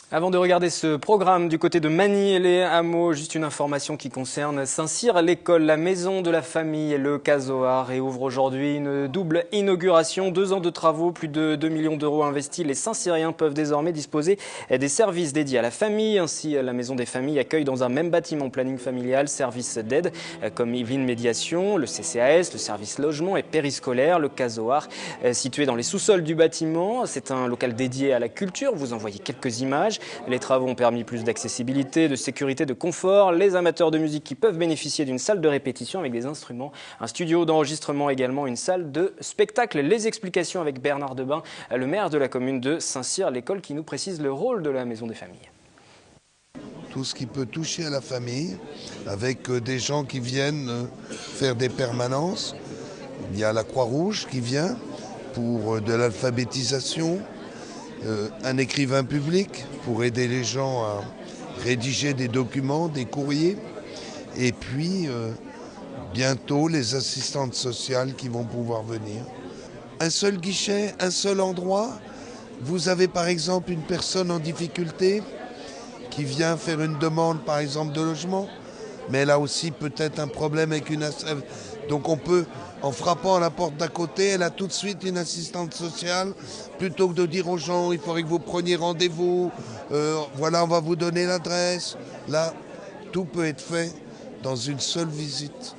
Avant de regarder ce programme du côté de Magny-les-Hameaux, juste une information qui concerne Saint-Cyr, l'école, la maison de la famille et le casoar réouvre aujourd'hui une double inauguration. 2 ans de travaux, plus de 2 millions d'euros investis. Les Saint-Cyriens peuvent désormais disposer des services dédiés à la famille. Ainsi, la maison des familles accueille dans un même bâtiment planning familial, services d'aide comme Yveline Médiation, le CCAS, le service logement et périscolaire. Le casoar, situé dans les sous-sols du bâtiment, c'est un local dédié à la culture. Vous en voyez quelques images. Les travaux ont permis plus d'accessibilité, de sécurité, de confort. Les amateurs de musique qui peuvent bénéficier d'une salle de répétition avec des instruments, un studio d'enregistrement également, une salle de spectacle. Les explications avec Bernard Debain, le maire de la commune de Saint-Cyr, l'école qui nous précise le rôle de la maison des familles. Tout ce qui peut toucher à la famille, avec des gens qui viennent faire des permanences. Il y a la Croix-Rouge qui vient pour de l'alphabétisation. Un écrivain public pour aider les gens à rédiger des documents, des courriers. Et puis, bientôt, les assistantes sociales qui vont pouvoir venir. Un seul guichet, un seul endroit. Vous avez par exemple une personne en difficulté qui vient faire une demande par exemple de logement, mais elle a aussi peut-être un problème avec une... Donc on peut, en frappant à la porte d'à côté, elle a tout de suite une assistante sociale, plutôt que de dire aux gens, il faudrait que vous preniez rendez-vous, voilà, on va vous donner l'adresse. Là, tout peut être fait dans une seule visite.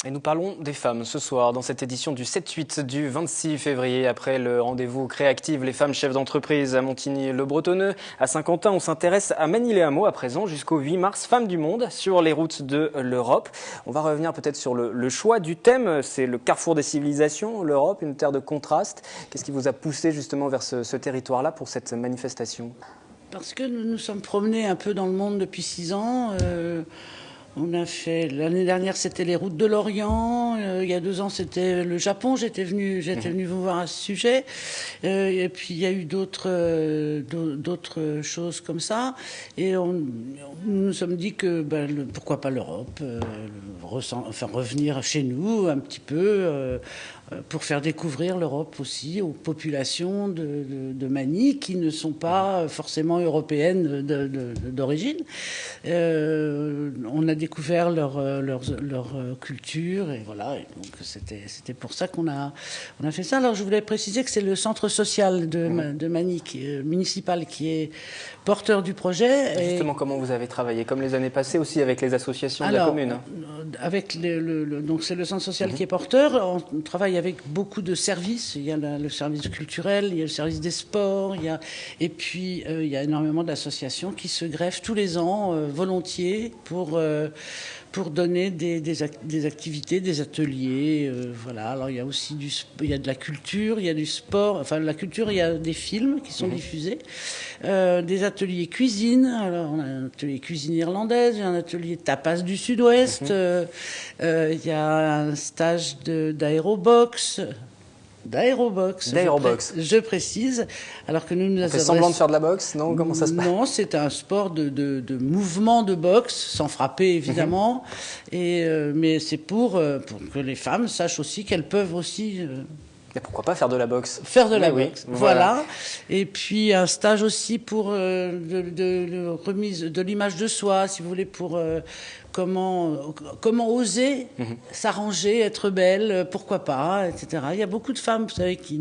Et nous parlons des femmes ce soir dans cette édition du 7-8 du 26 février. Après le rendez-vous Créactive, les femmes chefs d'entreprise à Montigny-le-Bretonneux, à Saint-Quentin, on s'intéresse à Magny-les-Hameaux à présent jusqu'au 8 mars, Femmes du Monde sur les routes de l'Europe. On va revenir peut-être sur le choix du thème. C'est le carrefour des civilisations, l'Europe, une terre de contraste. Qu'est-ce qui vous a poussé justement vers ce territoire-là pour cette manifestation? Parce que nous nous sommes promenés un peu dans le monde depuis 6 ans. On a fait, l'année dernière, c'était les routes de l'Orient. Il y a 2 ans, c'était le Japon. J'étais venu vous voir à ce sujet. Et puis, il y a eu d'autres choses comme ça. Et nous nous sommes dit que, pourquoi pas l'Europe, revenir chez nous un petit peu, pour faire découvrir l'Europe aussi aux populations de Magny qui ne sont pas forcément européennes d'origine. On a découvert leur culture et voilà. Et donc c'était pour ça qu'on a fait ça. Alors je voulais préciser que c'est le centre social de Magny municipal qui est porteur du projet. Justement, comment vous avez travaillé, comme les années passées aussi avec les associations de la commune? Avec donc c'est le centre social qui est porteur. On travaille avec beaucoup de services. Il y a le service culturel, il y a le service des sports, et puis il y a énormément d'associations qui se greffent tous les ans volontiers pour donner des activités, des ateliers, voilà. Alors il y a aussi il y a de la culture, il y a du sport. Enfin la culture, il y a des films qui sont diffusés, des ateliers cuisine. Alors on a un atelier cuisine irlandaise, il y a un atelier tapas du Sud-Ouest, il y a un stage d'aérobox. Je précise. Alors que nous on fait semblant de faire de la boxe, non? Comment ça se passe? Non, c'est un sport de mouvement de boxe, sans frapper évidemment. Mais c'est pour que les femmes sachent aussi qu'elles peuvent aussi. Mais pourquoi pas faire de la boxe? Faire de la boxe, voilà. Et puis un stage aussi pour de remise de l'image de soi, si vous voulez, pour comment oser s'arranger, être belle, pourquoi pas, etc. Il y a beaucoup de femmes, vous savez, qui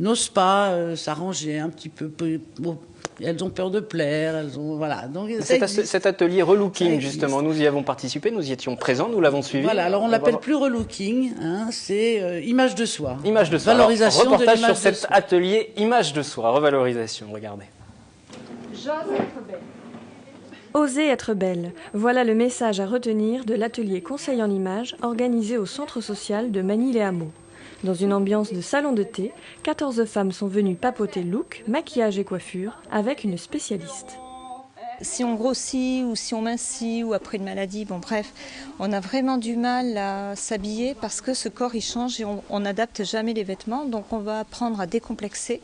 n'osent pas s'arranger un petit peu. Elles ont peur de plaire, voilà. Donc, cet atelier relooking, justement, nous y avons participé, nous y étions présents, nous l'avons suivi. Voilà, alors on l'appelle plus relooking, c'est image de soi. Image de soi. Valorisation alors, reportage de l'image sur cet atelier image de soi, revalorisation, regardez. J'ose être belle. Oser être belle, voilà le message à retenir de l'atelier Conseil en images organisé au centre social de Magny-les-Hameaux. Dans une ambiance de salon de thé, 14 femmes sont venues papoter look, maquillage et coiffure avec une spécialiste. Si on grossit ou si on mincit ou après une maladie, bon bref, on a vraiment du mal à s'habiller parce que ce corps il change et on n'adapte jamais les vêtements. Donc on va apprendre à décomplexer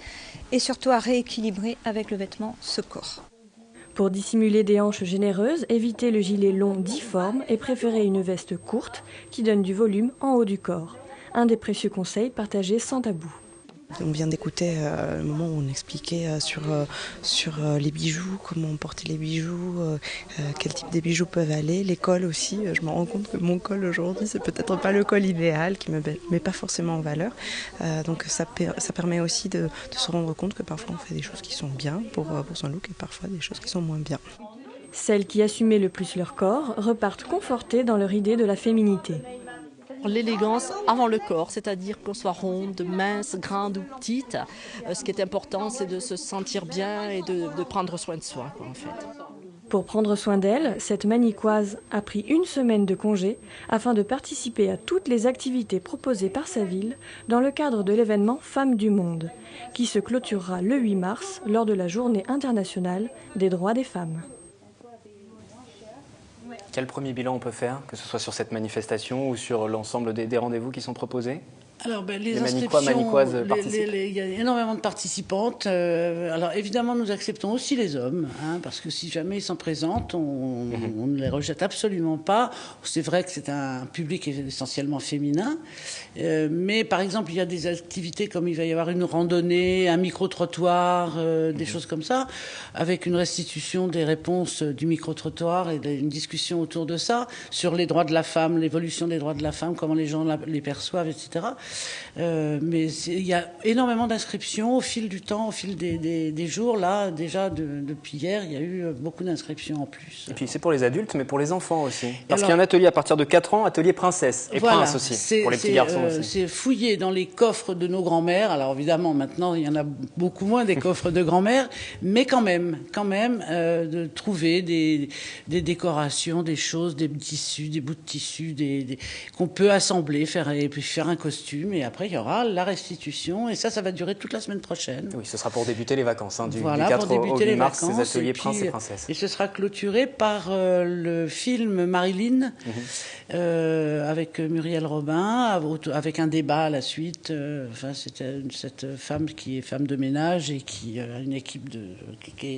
et surtout à rééquilibrer avec le vêtement ce corps. Pour dissimuler des hanches généreuses, évitez le gilet long difforme et préférez une veste courte qui donne du volume en haut du corps. Un des précieux conseils partagés sans tabou. On vient d'écouter le moment où on expliquait sur les bijoux, comment porter les bijoux, quel type de bijoux peuvent aller, les cols aussi. Je me rends compte que mon col aujourd'hui, c'est peut-être pas le col idéal, qui me met pas forcément en valeur. Donc ça permet aussi de se rendre compte que parfois on fait des choses qui sont bien pour son look et parfois des choses qui sont moins bien. Celles qui assumaient le plus leur corps repartent confortées dans leur idée de la féminité. L'élégance avant le corps, c'est-à-dire qu'on soit ronde, mince, grande ou petite. Ce qui est important, c'est de se sentir bien et de prendre soin de soi, en fait. Pour prendre soin d'elle, cette Manicoise a pris une semaine de congé afin de participer à toutes les activités proposées par sa ville dans le cadre de l'événement Femmes du Monde, qui se clôturera le 8 mars lors de la Journée internationale des droits des femmes. Quel premier bilan on peut faire, que ce soit sur cette manifestation ou sur l'ensemble des rendez-vous qui sont proposés? Alors, les Manicoises participent. Il y a énormément de participantes. Alors, évidemment, nous acceptons aussi les hommes, parce que si jamais ils s'en présentent, on ne les rejette absolument pas. C'est vrai que c'est un public essentiellement féminin. Mais, par exemple, il y a des activités comme il va y avoir une randonnée, un micro-trottoir, des choses comme ça, avec une restitution des réponses du micro-trottoir et une discussion autour de ça, sur les droits de la femme, l'évolution des droits de la femme, comment les gens les perçoivent, etc. Mais il y a énormément d'inscriptions au fil du temps, au fil des jours. Là, déjà, depuis hier, il y a eu beaucoup d'inscriptions en plus. Et puis c'est pour les adultes, mais pour les enfants aussi. Parce qu'il y a un atelier à partir de 4 ans, atelier princesse et voilà, prince aussi, pour les petits garçons aussi. C'est fouiller dans les coffres de nos grands-mères. Alors évidemment, maintenant, il y en a beaucoup moins des coffres de grand-mères, mais quand même, de trouver des décorations, des choses, des tissus, des bouts de tissus, qu'on peut assembler, faire un costume. Et après, il y aura la restitution. Et ça va durer toute la semaine prochaine. Oui, ce sera pour débuter les vacances, du 4 au 8 mars, ces ateliers princes et princesses. Et ce sera clôturé par le film Marilyn, avec Muriel Robin, avec un débat à la suite. C'était cette femme qui est femme de ménage et qui a une équipe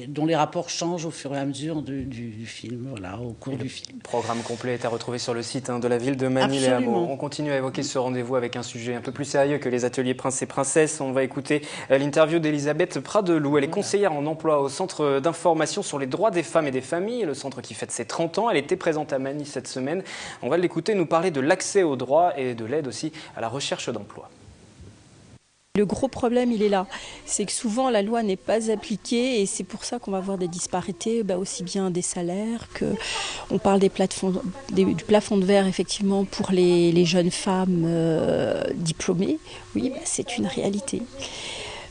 dont les rapports changent au fur et à mesure du film, au cours du film. Le programme complet est à retrouver sur le site de la ville de Manille-les-Hameaux. On continue à évoquer ce rendez-vous avec un sujet un peu plus sérieux que les ateliers princes et princesses. On va écouter l'interview d'Elisabeth Pradelou. Elle est conseillère en emploi au Centre d'information sur les droits des femmes et des familles, le centre qui fête ses 30 ans. Elle était présente à Manille cette semaine. On va l'écouter nous parler de l'accès aux droits et de l'aide aussi à la recherche d'emploi. Le gros problème, il est là. C'est que souvent, la loi n'est pas appliquée et c'est pour ça qu'on va avoir des disparités, aussi bien des salaires que... On parle du plafond de verre, effectivement, pour les jeunes femmes diplômées. Oui, c'est une réalité.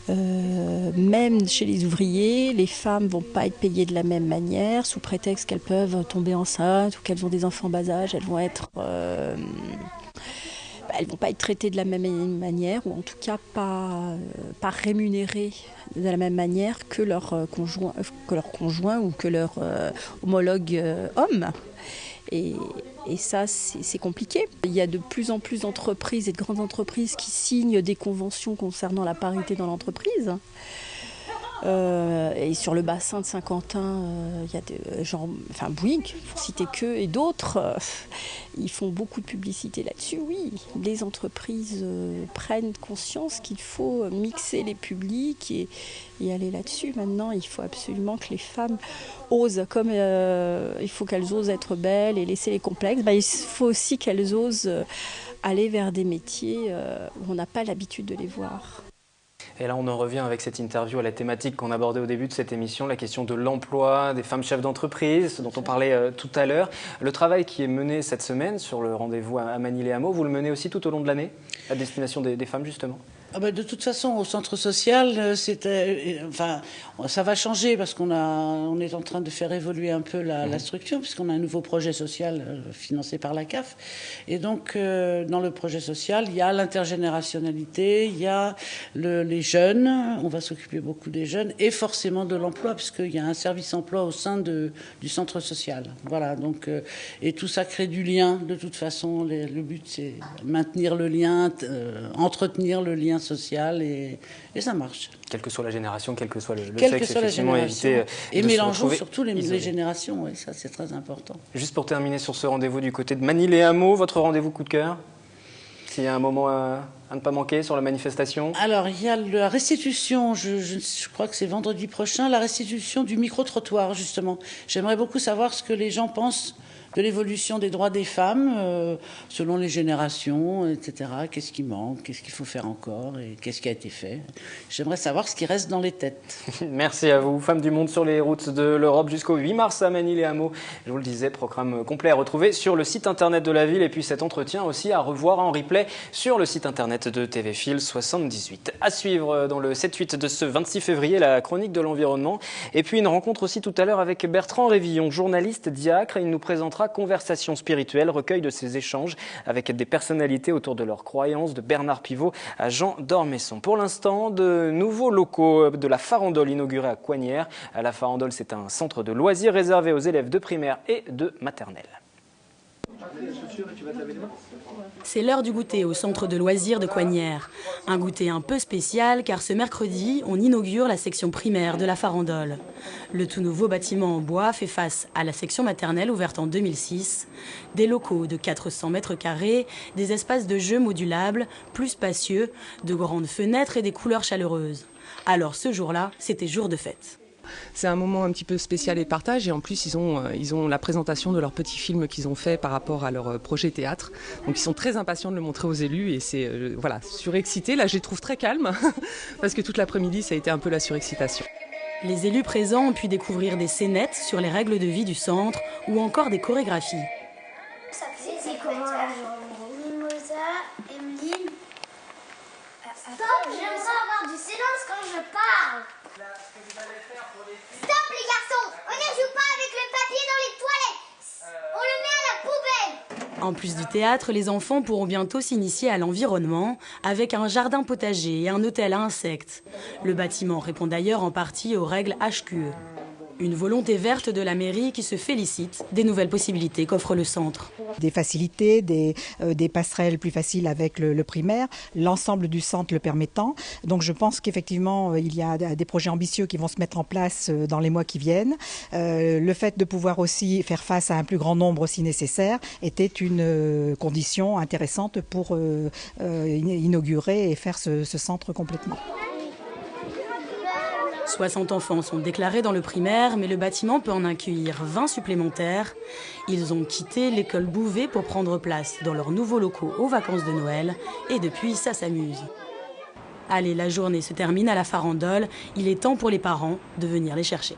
Même chez les ouvriers, les femmes ne vont pas être payées de la même manière, sous prétexte qu'elles peuvent tomber enceintes ou qu'elles ont des enfants bas âge. Elles vont être... elles ne vont pas être traitées de la même manière, ou en tout cas pas rémunérées de la même manière que leur conjoint ou que leur homologue homme. Et ça, c'est compliqué. Il y a de plus en plus d'entreprises et de grandes entreprises qui signent des conventions concernant la parité dans l'entreprise. Et sur le bassin de Saint-Quentin, il y a des gens, Bouygues, pour citer qu'eux, et d'autres, ils font beaucoup de publicité là-dessus. Oui, les entreprises prennent conscience qu'il faut mixer les publics et aller là-dessus. Maintenant, il faut absolument que les femmes osent, comme il faut qu'elles osent être belles et laisser les complexes, il faut aussi qu'elles osent aller vers des métiers où on n'a pas l'habitude de les voir. Et là, on en revient avec cette interview à la thématique qu'on abordait au début de cette émission, la question de l'emploi, des femmes chefs d'entreprise, dont on parlait tout à l'heure. Le travail qui est mené cette semaine sur le rendez-vous à Manille-les-Hameaux, vous le menez aussi tout au long de l'année, à destination des femmes, justement ? De toute façon, au centre social, ça va changer parce on est en train de faire évoluer un peu la structure, puisqu'on a un nouveau projet social financé par la CAF. Et donc, dans le projet social, il y a l'intergénérationnalité, il y a les jeunes, on va s'occuper beaucoup des jeunes, et forcément de l'emploi, puisqu'il y a un service emploi au sein du centre social. Voilà, donc, et tout ça crée du lien, de toute façon. Le but, c'est maintenir le lien, entretenir le lien social et ça marche. Quelle que soit la génération, quel que soit le sexe, effectivement, éviter et mélangeons surtout les générations, oui, ça c'est très important. Juste pour terminer sur ce rendez-vous du côté de Manille-les-Hameaux, votre rendez-vous coup de cœur ? S'il y a un moment à ne pas manquer sur la manifestation. Alors, il y a la restitution, je crois que c'est vendredi prochain, la restitution du micro-trottoir, justement. J'aimerais beaucoup savoir ce que les gens pensent de l'évolution des droits des femmes, selon les générations, etc. Qu'est-ce qui manque, qu'est-ce qu'il faut faire encore, et qu'est-ce qui a été fait. J'aimerais savoir ce qui reste dans les têtes. Merci à vous, Femmes du Monde sur les routes de l'Europe jusqu'au 8 mars à Manille-les-Hameaux. Je vous le disais, programme complet à retrouver sur le site internet de la ville et puis cet entretien aussi à revoir en replay sur le site internet de TV Fil 78. À suivre dans le 7-8 de ce 26 février, la chronique de l'environnement. Et puis une rencontre aussi tout à l'heure avec Bertrand Révillon, journaliste diacre. Il nous présentera Conversation spirituelle, recueil de ses échanges avec des personnalités autour de leurs croyances, de Bernard Pivot à Jean d'Ormesson. Pour l'instant, de nouveaux locaux de la Farandole inaugurés à Coignières. La Farandole, c'est un centre de loisirs réservé aux élèves de primaire et de maternelle. C'est l'heure du goûter au centre de loisirs de Coignières. Un goûter un peu spécial car ce mercredi, on inaugure la section primaire de la Farandole. Le tout nouveau bâtiment en bois fait face à la section maternelle ouverte en 2006. Des locaux de 400 mètres carrés, des espaces de jeux modulables, plus spacieux, de grandes fenêtres et des couleurs chaleureuses. Alors ce jour-là, c'était jour de fête. C'est un moment un petit peu spécial et de partage et en plus ils ont la présentation de leur petit film qu'ils ont fait par rapport à leur projet théâtre. Donc ils sont très impatients de le montrer aux élus et c'est voilà, surexcité. Là je les trouve très calmes parce que toute l'après-midi ça a été un peu la surexcitation. Les élus présents ont pu découvrir des scénettes sur les règles de vie du centre ou encore des chorégraphies. C'est comment Mimosa, Emeline. Stop, j'aimerais avoir du silence quand je parle. Stop les garçons, on ne joue pas avec le papier dans les toilettes. On le met à la poubelle. En plus du théâtre, les enfants pourront bientôt s'initier à l'environnement avec un jardin potager et un hôtel à insectes. Le bâtiment répond d'ailleurs en partie aux règles HQE. Une volonté verte de la mairie qui se félicite des nouvelles possibilités qu'offre le centre. Des facilités, des passerelles plus faciles avec le primaire, l'ensemble du centre le permettant. Donc je pense qu'effectivement il y a des projets ambitieux qui vont se mettre en place dans les mois qui viennent. Le fait de pouvoir aussi faire face à un plus grand nombre si nécessaire était une condition intéressante pour inaugurer et faire ce centre complètement. 60 enfants sont déclarés dans le primaire, mais le bâtiment peut en accueillir 20 supplémentaires. Ils ont quitté l'école Bouvet pour prendre place dans leurs nouveaux locaux aux vacances de Noël. Et depuis, ça s'amuse. Allez, la journée se termine à la Farandole. Il est temps pour les parents de venir les chercher.